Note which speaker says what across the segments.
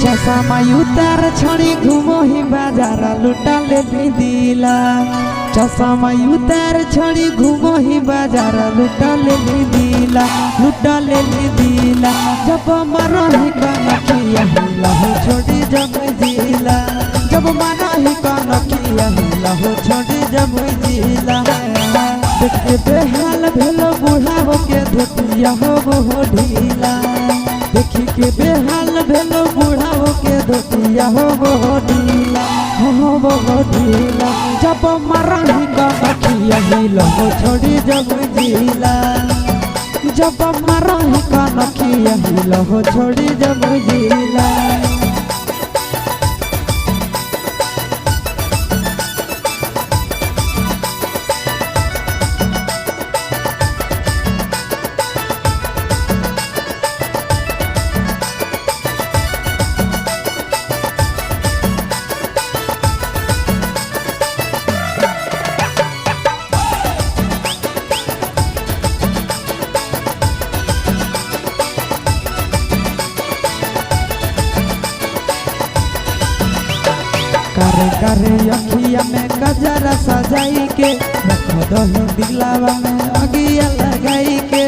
Speaker 1: चश्मा उतार छड़ी घूमो ही बाजार लुटा ले दिला। चश्मा उतार छड़ी घूमो ही बाजार लुटा ले दिला, लुटा ले दिला। जब मारो ही कनखिया हिला हो छोड़ी जब जिला, जब मारो ही कनखिया हिला हो छोड़ी जब जिला। देखते बेहाल भेलो बुढ़ाओ के धोतिया हो वो ढीला, देखी के बेहाल भेलो बुढ़ाओ के धोतिया हो वो ढीला, हो वो ढीला। जब मरही कनखिया हिला हो छोड़ी जब जिला, जब मरही कनखिया हिला हो छोड़ी जब जिला। करे करे अखिया में गजरा सजाई के, रख दही दिलावा में अगिया लगाई के।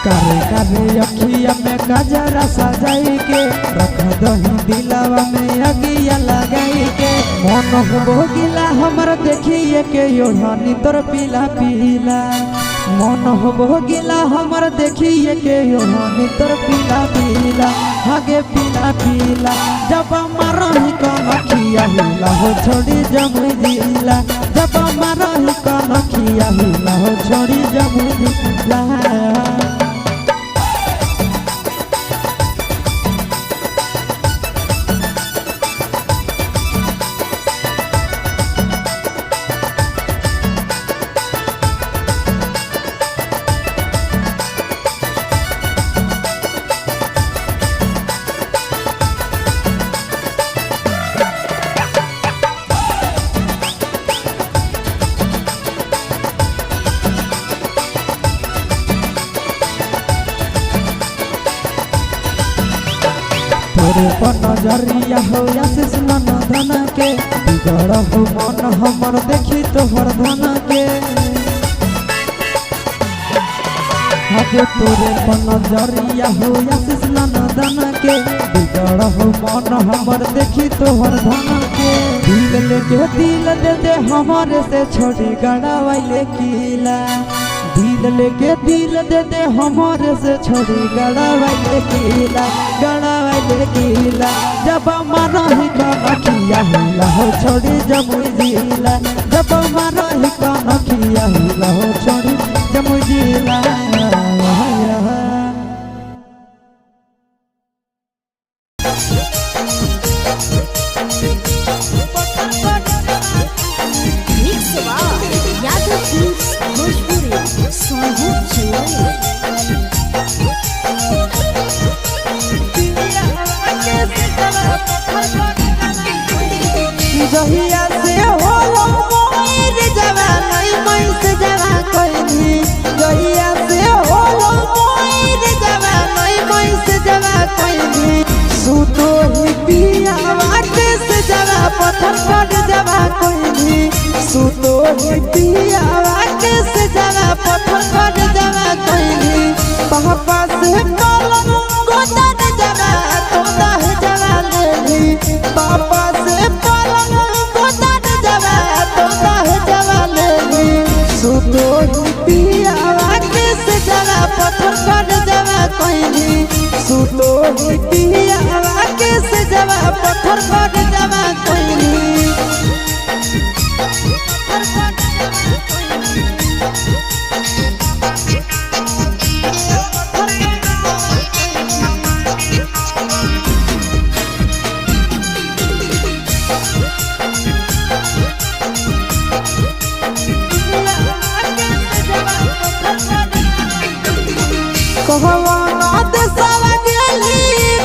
Speaker 1: करे करे अखिया में गजरा सजाई के, रख दही दिलावा में अगिया लगाई के। मन हो गिला हमर देखिए के योढ़नी तोर पीला पीला, मन हो गिला हमर देखिए के योढ़नी तोर पीला पीला, आगे पीला पीला। जब मरही कनखिया हिला हो छोड़ी जब जिला, जब मरही कनखिया हिला हो छोड़ी जब जिला। तोरे पर नजरिया हो आशीष मन धन के, बिगड़ हो मन हमर देखी तोहर धन के। आगे तोरे पर नजरिया हो आशीष मन धन के, बिगड़ हो मन हमर देखी तोहर धन के। दिल लेके दिल दे दे हमारे से छोड़ी गड़ावाइले किला, दिल लेके दिल दे दे हमारे से छोड़ी गड़ावाइले किला, गड़ावाइले किला। जब मरही कनखिया हिला हो छोड़ी जब जिला, जब मरही कनखिया हिला हो छोड़ी दिला जहिया से होलो मोर जवानी मैस जवा कइनी जहिया से होलो मोर जवानी मैस जवा कइनी सुतो ही पिया वाटे से जवा पत्थर पर जवा कइनी सुतो ही पिया वाटे से जवा पत्थर पर जवा कइनी पापा से पलंग गोदर जवा तोदा है जवा लेली पापा से सुतो पिया वाटे से जवा पत्थर पर जवा कइनी सुतो पिया वाटे से जवा पत्थर पर जवा कइनी कहवाना देशवा गेली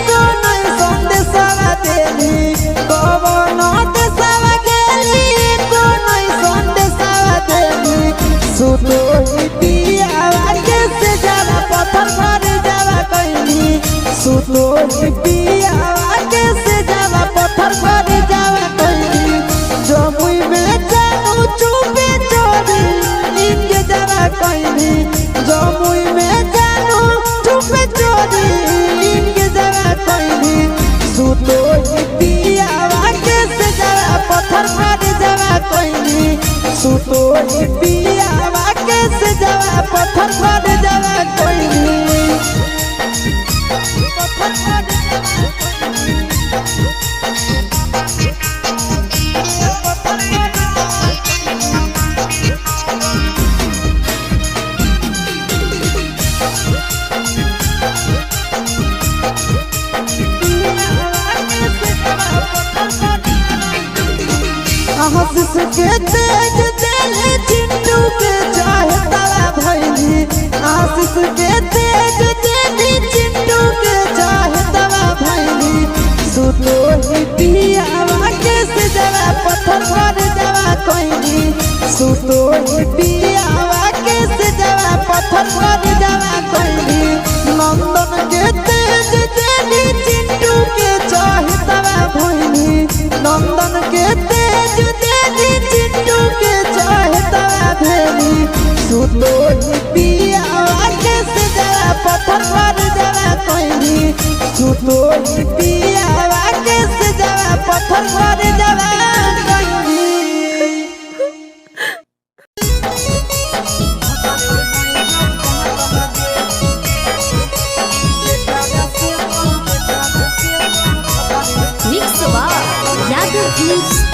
Speaker 1: तो नहीं संदेशवा देली कहवाना देशवा गेली तो नहीं संदेशवा देली सुतो पिया वाटे से जवा पत्थर पर जवा कइनी सुतो पिया वाटे से जवा पत्थर पर जवा कइनी जमुई में जानू चुपे चोरी इनके जवा कइनी जमुई में चोरी इनके जवा कइनी सुतो पिया वाटे से जवा पत्थर पर जवा कइनी सुतो पिया वाटे से जवा पत्थर पर जवा कइनी आशीष के तेज दिल चिंटू के चाहे तला भइली आशीष के तेज दिल चिंटू के चाहे तला भइली सुतो पिया वाटे से जवा पत्थर पर जवा कइनी सुतो पिया वाटे से जवा पत्थर पर जवा कइनी नंदन के तेज दिल चिंटू के चाहे तला भइली नंदन के तेज चिंटू के चाहे तला भेली सुतो पिया वाटे से जवा पत्थर पर जवा कइनी सुतो पिया वाटे से जवा पत्थर पर जवा कइनी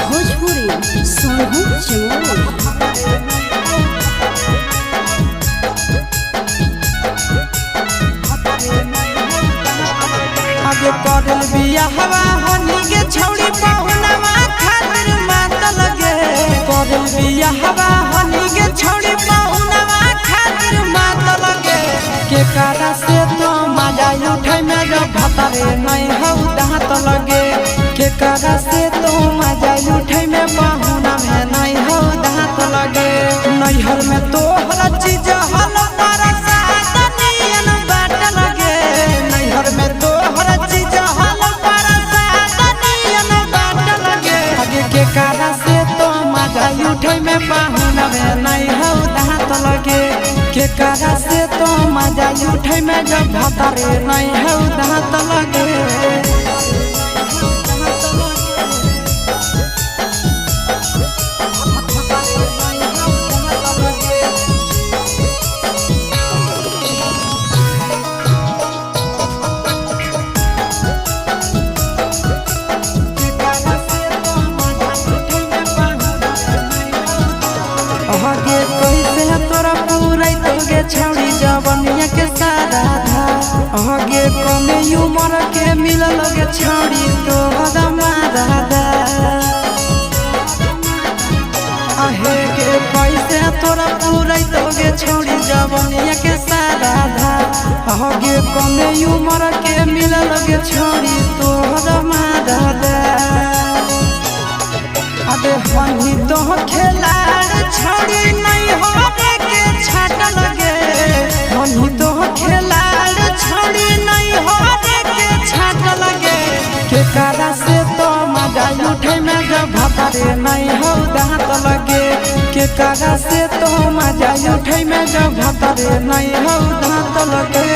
Speaker 1: भोजपुरी सोनू आगे करल बिया हवा हनी के छौड़ी पहुनवा खातिर मात लगे करल बिया हवा हनी के छौड़ी पहुनवा खातिर मात लगे के कारा से तो मजा उठै में जब भतरे नहीं हौ दांत लगे के कारा से तो मजा उठै में पहुना में नहीं हौ दांत लगे नैहर में तो हर चीज हल पर सातनियन बाट लगे नैहर में तो हर चीज हल पर सातनियन बाट लगे आगे के कारा से तो मजा उठै में पहुना में नहीं हौ दांत लगे के कारा से तो मजा उठै में जब भतरे नहीं हौ दांत लगे आगे कैसे तोरा पूरा लगे छौड़ी जवनिया के सारा धा आगे कमे उमर के मिल लगे छौड़ी तो हदमा दादा आहे के पैसे तोरा पूरा तोगे छौड़ी जवनिया के सारा धा आगे कमे उमर के मिल लगे छौड़ी तो हदमा दादा अबे हनी तो खेलाड़ छौड़ी नहीं होवे के छाट लगे हनी तो खेलाड़ छौड़ी नहीं होवे के छाट लगे के कारा से तो मजा उठे में जब भतारे नहीं हो दांत लगे के कारा से तो मजा उठे में जब भतारे नहीं हो दांत लगे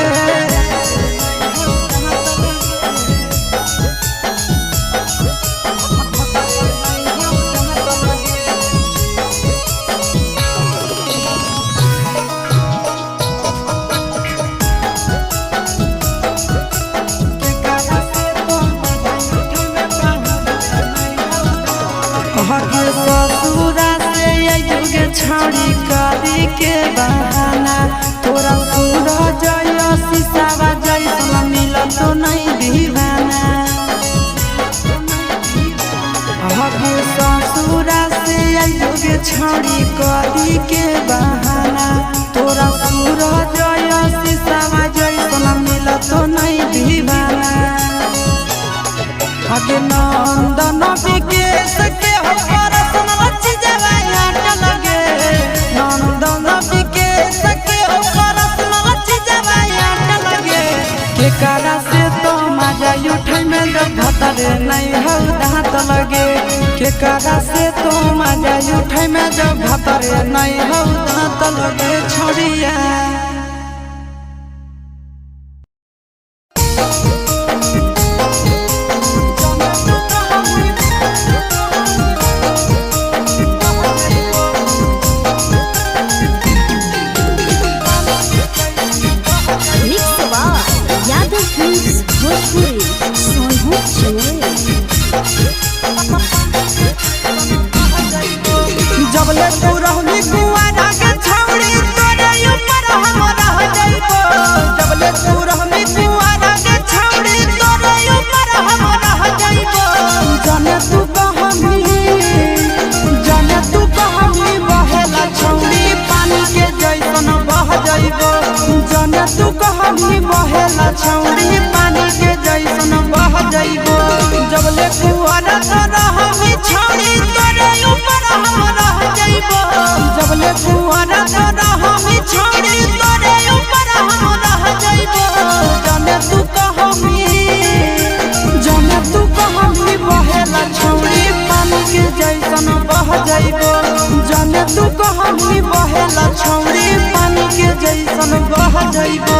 Speaker 1: ससुरा से युगे छौड़ी करी के बहाना तोरा सूरा जय शीशावा जैसन मिल तो नहीं दीवाना ससुरा से युगे छौड़ी करी के बहाना तोरा सूरा जय शीशावा जैसन मिल तो नहीं दीवाना आगे नंदन विकेश के हो परसन लच्छी जवाया लगे नंदन विकेश के हो परसन लच्छी जवाया लगे के कारा से तो मजा उठे में जब भतारे नहीं हो दांत लगे के कारा से तो मजा उठे में जब भतारे नहीं हो दांत लगे छोड़िया जबले तू रहनी कुआरा के छौड़ी तोरे ऊपर हम रह जाइबो जबले तू रहनी कुआरा के छौड़ी तोरे ऊपर हम रह जाइबो जाने तू कहमी बहेला छौड़ी पानी के जैसन बह जाइबो जाने तू कहमी बहेला छौड़ी पानी के जैसन बह जाइबो जबले कुआरा रहनी छौड़ी तोरे ऊपर हम रह जाइबो जबले कुआरा रहनी छौड़ी तोरे ऊपर हम रह जाइबो जाने तू कहमी बहेला छौड़ी पानी के जैसन बह जाइबो जाने तू कहमी बहेला छौड़ी पानी के जैसन बह जाइबो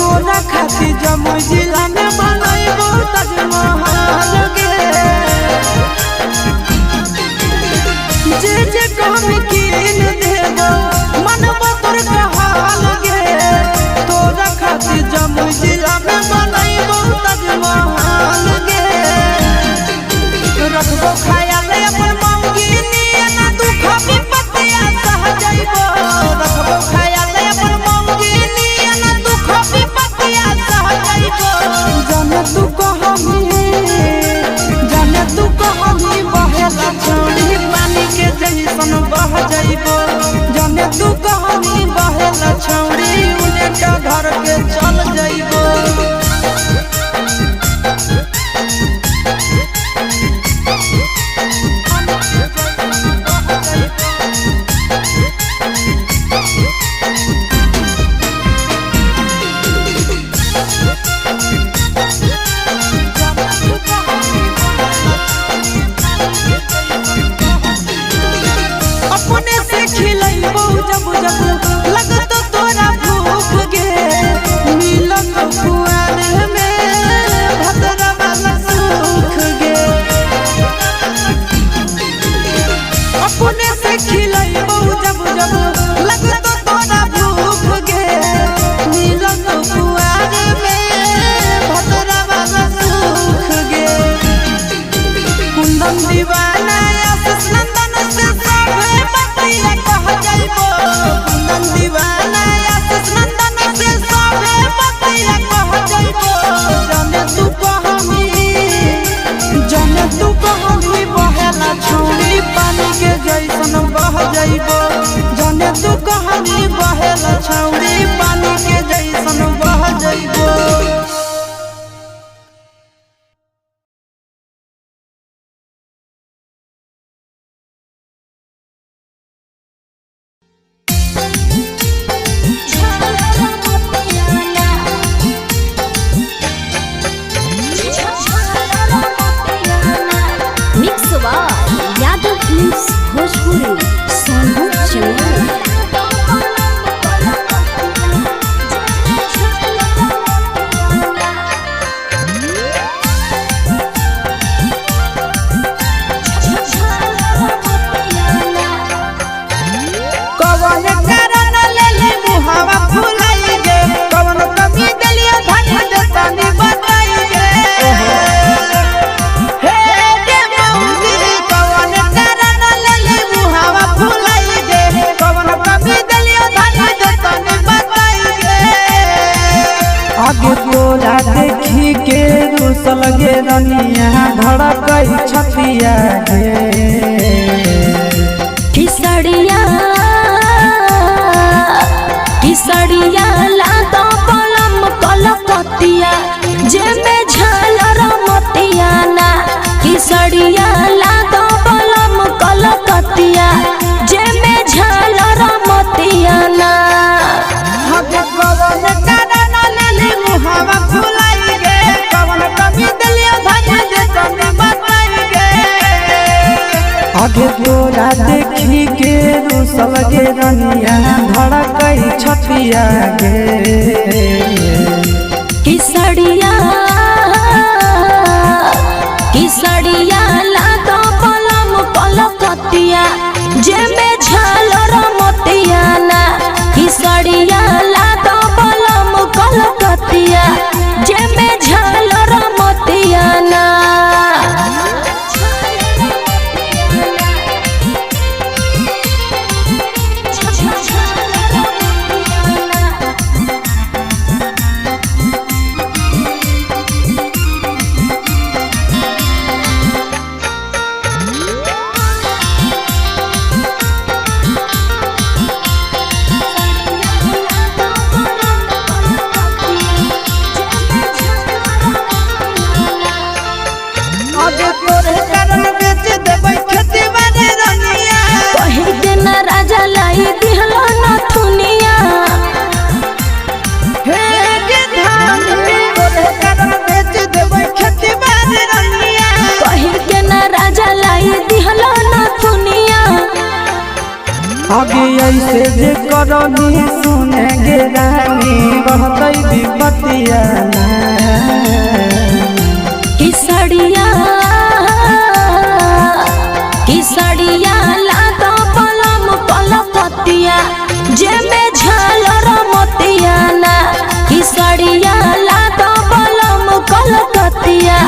Speaker 1: जमुई जिला में बनैबो ताजमहल गे जे कहमी कीन देबो मनबो तोर कहल गे तोरा खातिर जमुई जिला में बनैबो ताजमहल गे रखबो ख्याल अपन मौगी नियना दुख विपत्तिया सह जाइबो रखबो ख्याल अपन मौगी नियना दुख विपत्तिया सह जाइबो जाने तू कहमी बहेला छौड़ी पानी के जैसन बह जाइबो जाने तू कहमी बहेला छौड़ी उन्हें घर के चल जाइबो
Speaker 2: छौरी पानी के जैसन बह जइबो जने तू कहानी बहेला छौरी पानी के जैसन बह जइबो।
Speaker 1: आगे तोरा देखी के रूसल गे रनिया धड़कई छतिया गे
Speaker 3: किसड़िया किसड़िया लातो पलम कलकतिया जेमे झालर मोतिया ना किसड़िया लातो पलम कलकतिया जेमे झालर मोतिया ना
Speaker 2: हवा फुलाई गे कवन कमी दलिया धनिया जे तने बताई गे।
Speaker 1: आगे तोरा देखी के रूसल गे रनिया धड़कई छतिया गे
Speaker 3: किसड़िया किसड़िया लातो पलम कलकतिया जेमे झालर मोतिया ना किसड़िया लातो पलम कलकतिया जेमे झालर मोतिया ना
Speaker 2: आगे तोरे कारण बेच देबै खेती बाड़ी रनिया
Speaker 3: कहि के ना राजा लाई दिहलो न थुनिया
Speaker 2: हे गे धान तोरे कारण बेच देबै खेती बाड़ी रनिया
Speaker 3: कहि के ना राजा लाई दिहलो न थुनिया
Speaker 1: आगे ऐसे जे करनी सुने गे रानी रहतई विपतिया
Speaker 3: किसड़िया किसड़िया लातो पलम कलकतिया जेमे झालर मोतिया ना किसड़िया लातो पलम कलकतिया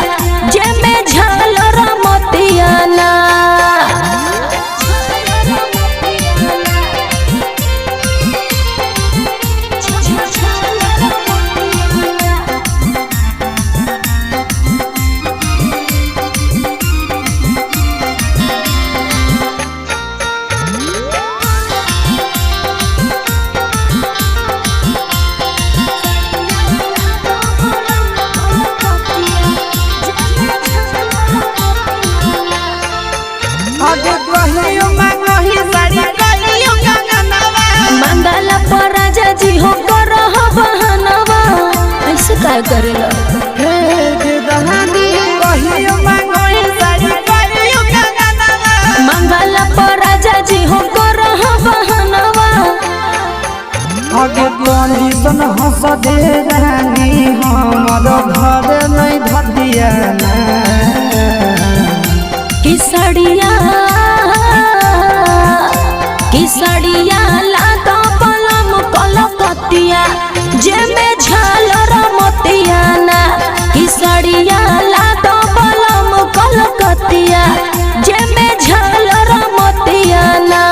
Speaker 3: जेमे झालर मोतिया ना
Speaker 2: आगे कहियो मांगही साड़ी कहियो कंगनवा
Speaker 3: मंगला पर राजा जी हो करह बहनवा ऐसे काय करेला
Speaker 2: हे गे दहानी कहियो मांगही साड़ी कहियो कंगनवा
Speaker 3: मंगला पर राजा जी हो करह बहनवा
Speaker 1: आगे कंडीशन हंस दे रानी हमर घर नहीं धतिया
Speaker 3: किसड़िया किसड़िया लातो पलम कलकतिया जेमे झालर मोतिया ना किसड़िया लातो पलम कलकतिया जेमे झालर मोतिया ना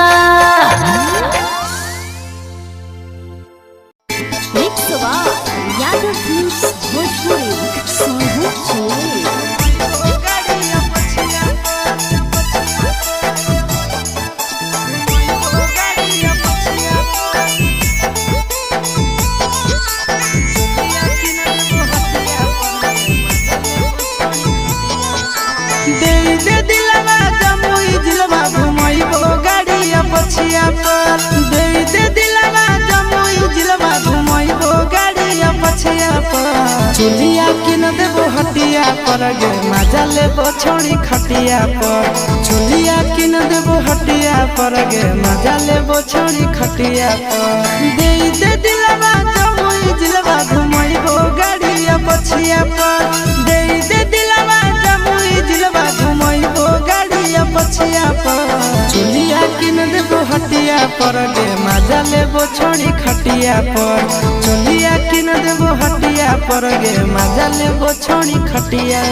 Speaker 2: पर गे मजा लेबो छोड़ी खटिया पर चोलिया किन देबो हटिया पर गे मजा लेबो छोड़ी खटिया पर दे दे दिलवा जमुई जिलवा घुमैबो गाड़िया पछिया पर दे दे दिलवा जमुई जिलवा घुमैबो गाड़िया पछिया पर चोलिया किन देबो हटिया पर गे मजा लेबो छोड़ी खटिया पर चोलिया किन देबो हटिया पर गे मजा लेबो छोड़ी खटिया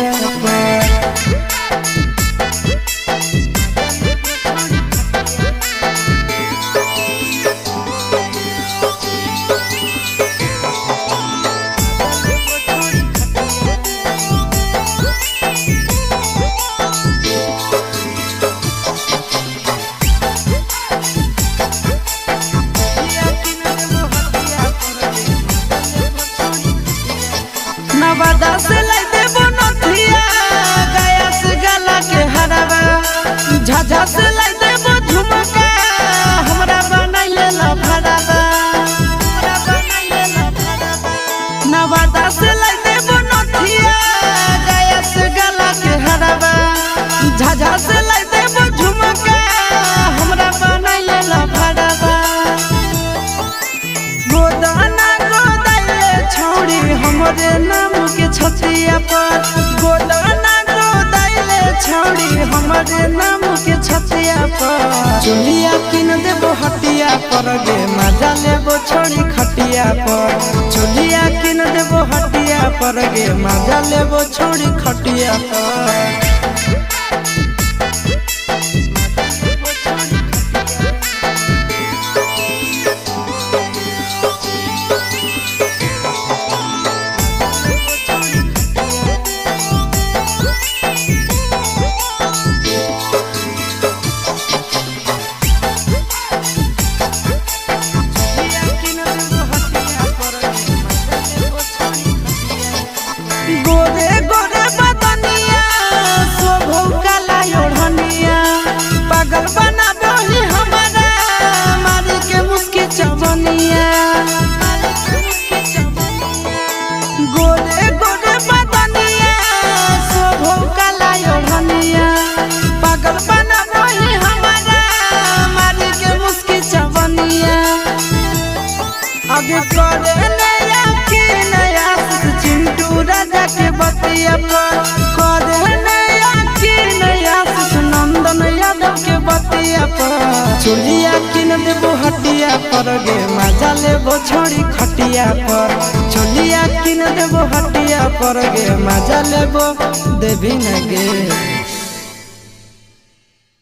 Speaker 2: पर नवादा से लाई देबो नथिया गया से गला के हरावा झाझा से लाई देबो झुमका हमरा बनाइले ला भरावा नवादा से लाई देबो नथिया गया से गला के हरावा झाझा से लाई देबो झुमका हमरा बनाइले ला भरावा गोदाना गोदाइले छौड़ी हमरे नाम के छतिया पर गोदाना गोदाइले छौड़ी हमरे नाम के छतिया पर चोलिया किन देबो हटिया पर गे मजा लेबो छोड़ी खटिया पर चोलिया किन देबो हटिया पर गे मजा लेबो छोड़ी खटिया पर गोरे गोरे बदनिया शोभो काला ओढ़निया पागल बना दही हमारा मारी के मुस्की चवनिया गोरे गोरे बदनिया शोभो काला ओढ़निया पागल बना दही हमारा मारी के मुस्की चवनिया आगे करे नया की नया चिंटू राजा के बतिया पर करे नया की नया नंदन यादव के बतिया पर चोलिया किन देबो हटिया पर गे मजा लेबो छोड़ी खटिया पर चोलिया किन देबो हटिया पर गे मजा लेबो देवी न गे।